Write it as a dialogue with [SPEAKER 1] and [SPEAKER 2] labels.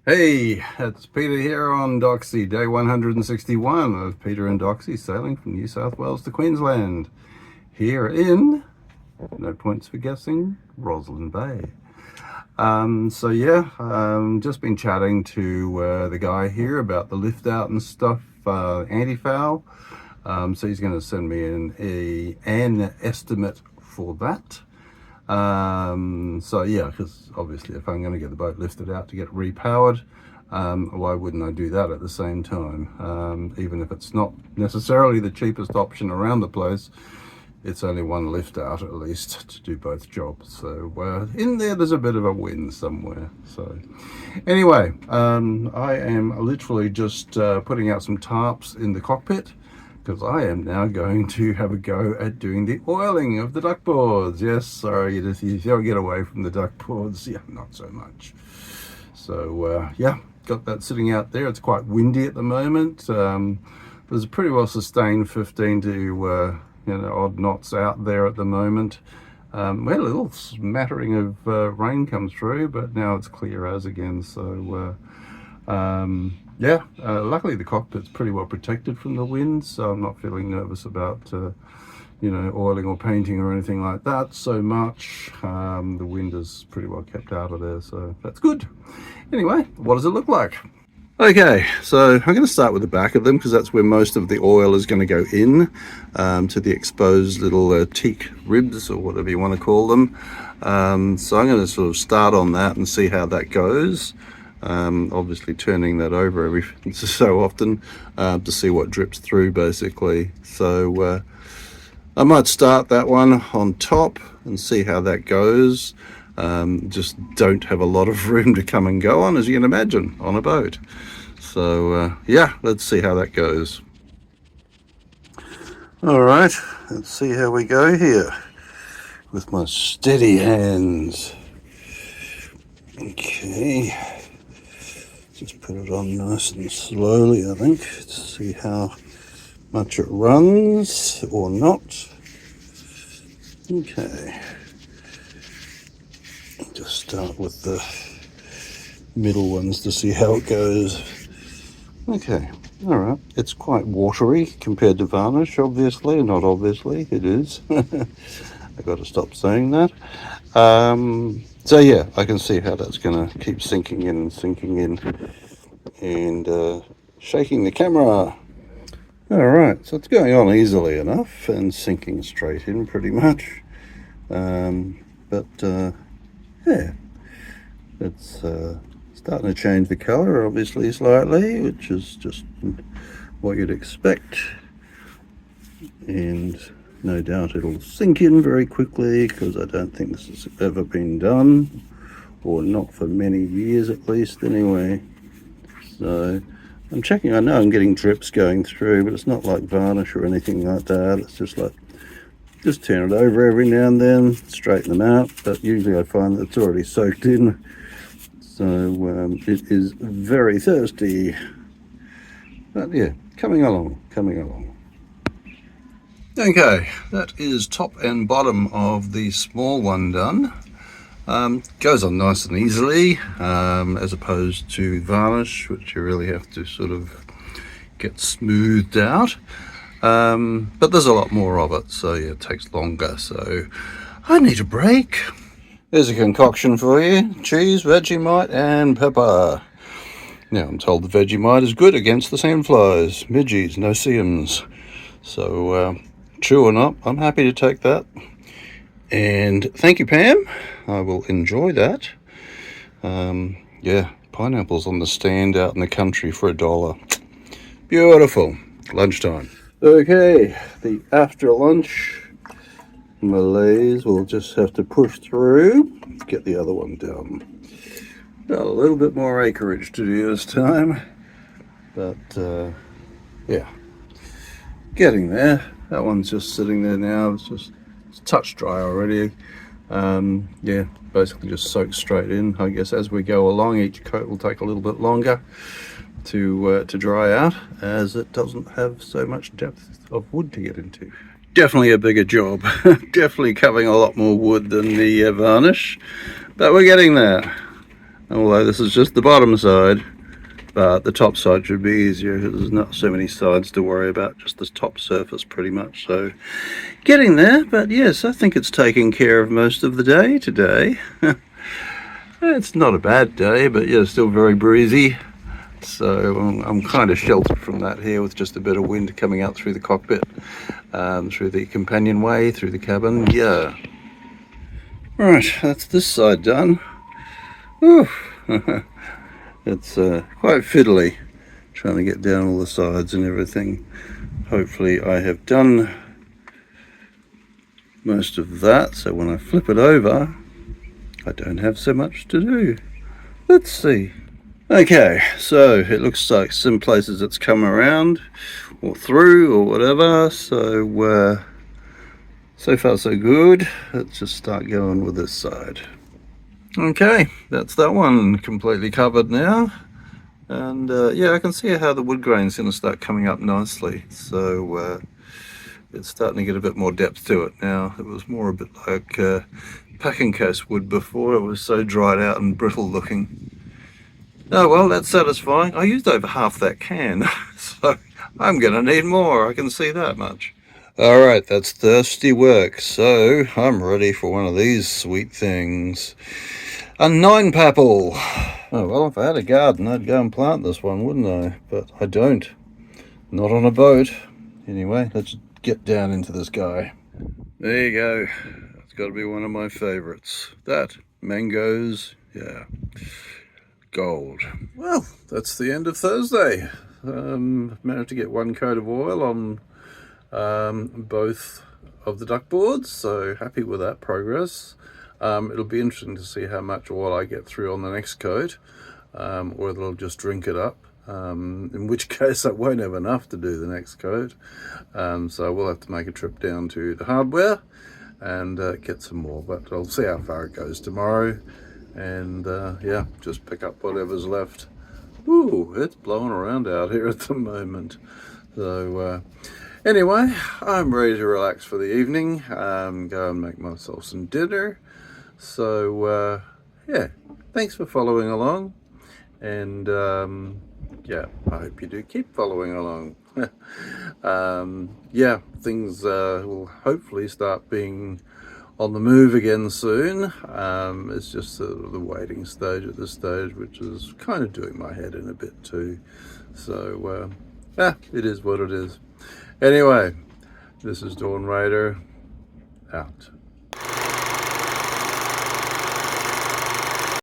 [SPEAKER 1] Hey, it's Peter here on Doxie, day 161 of Peter and Doxie sailing from New South Wales to Queensland, here in, no points for guessing, Rosslyn Bay. Just been chatting to the guy here about the lift out and stuff, anti-foul. So he's going to send me an estimate for that. Because obviously if I'm going to get the boat lifted out to get repowered, why wouldn't I do that at the same time? Even if it's not necessarily the cheapest option around the place, it's only one lift out at least to do both jobs. So in there's a bit of a win somewhere. So anyway, I am literally just putting out some tarps in the cockpit, because I am now going to have a go at doing the oiling of the duckboards. Yes, sorry, you don't get away from the duckboards. Yeah, not so much. So got that sitting out there. It's quite windy at the moment. There's a pretty well sustained 15 to odd knots out there at the moment. We had a little smattering of rain come through, but now it's clear as again. So luckily the cockpit's pretty well protected from the wind, so I'm not feeling nervous about oiling or painting or anything like that so much. The wind is pretty well kept out of there, so that's good. Anyway, what does it look like? Okay, so I'm going to start with the back of them, because that's where most of the oil is going to go in, to the exposed little teak ribs, or whatever you want to call them. So I'm going to sort of start on that and see how that goes. Obviously turning that over every so often to see what drips through, basically. So I might start that one on top and see how that goes. Just don't have a lot of room to come and go on, as you can imagine, on a boat. So let's see how that goes. All right, let's see how we go here with my steady hands. Okay, just put it on nice and slowly, I think, to see how much it runs or not. Okay, just start with the middle ones to see how it goes. Okay, all right, it's quite watery compared to varnish, obviously. Not obviously, it is. I got to stop saying that. So yeah, I can see how that's going to keep sinking in and shaking the camera. All right, so it's going on easily enough and sinking straight in pretty much. It's starting to change the color, obviously, slightly, which is just what you'd expect. And no doubt it'll sink in very quickly, because I don't think this has ever been done, or not for many years at least anyway. So I'm checking. I know I'm getting drips going through, but it's not like varnish or anything like that. It's just like, just turn it over every now and then, straighten them out, but usually I find that it's already soaked in. So it is very thirsty. But yeah, coming along. Okay, that is top and bottom of the small one done. Goes on nice and easily, as opposed to varnish, which you really have to sort of get smoothed out. But there's a lot more of it, so yeah, it takes longer. So I need a break. There's a concoction for you: cheese, Vegemite, and pepper. Now I'm told the Vegemite is good against the sand flies, midges, no-see-ums. So true or not, I'm happy to take that. And thank you, Pam. I will enjoy that. Pineapples on the stand out in the country for $1. Beautiful. Lunchtime. Okay, the after lunch malaise, we'll just have to push through, get the other one done. Got a little bit more acreage to do this time, but getting there. That one's just sitting there now. It's touch dry already. Basically just soaked straight in. I guess as we go along, each coat will take a little bit longer to dry out, as it doesn't have so much depth of wood to get into. Definitely a bigger job. Definitely covering a lot more wood than the varnish, but we're getting there. although this is just the bottom side, but the top side should be easier. There's not so many sides to worry about, just the top surface pretty much. So getting there, but yes, I think it's taking care of most of the day today. It's not a bad day, but yeah, still very breezy. So I'm kind of sheltered from that here with just a bit of wind coming out through the cockpit, through the companionway, through the cabin. Yeah. Right, that's this side done. Whew. It's quite fiddly trying to get down all the sides and everything. Hopefully I have done most of that, so when I flip it over I don't have so much to do. Let's see. Okay, so it looks like some places it's come around or through or whatever, so so far so good. Let's just start going with this side. Okay, that's that one completely covered now, and yeah, I can see how the wood grain's going to start coming up nicely, so it's starting to get a bit more depth to it now. It was more a bit like packing case wood before. It was so dried out and brittle looking. Oh well, that's satisfying. I used over half that can, so I'm going to need more, I can see that much. Alright, that's thirsty work, so I'm ready for one of these sweet things. A 9-papple! Oh well, if I had a garden I'd go and plant this one, wouldn't I? But I don't. Not on a boat. Anyway, let's get down into this guy. There you go. It's got to be one of my favorites. That, mangoes, yeah. Gold. Well, that's the end of Thursday. Managed to get one coat of oil on both of the duckboards, so happy with that progress. It'll be interesting to see how much oil I get through on the next coat, or it'll just drink it up, in which case I won't have enough to do the next coat, so we'll have to make a trip down to the hardware and get some more, but I'll see how far it goes tomorrow, and yeah, just pick up whatever's left. Ooh, it's blowing around out here at the moment, so anyway, I'm ready to relax for the evening, go and make myself some dinner. So yeah, thanks for following along, and yeah, I hope you do keep following along. Yeah, things will hopefully start being on the move again soon. It's just the waiting stage at this stage, which is kind of doing my head in a bit too. So yeah, it is what it is. Anyway, this is Dawn Raider, out.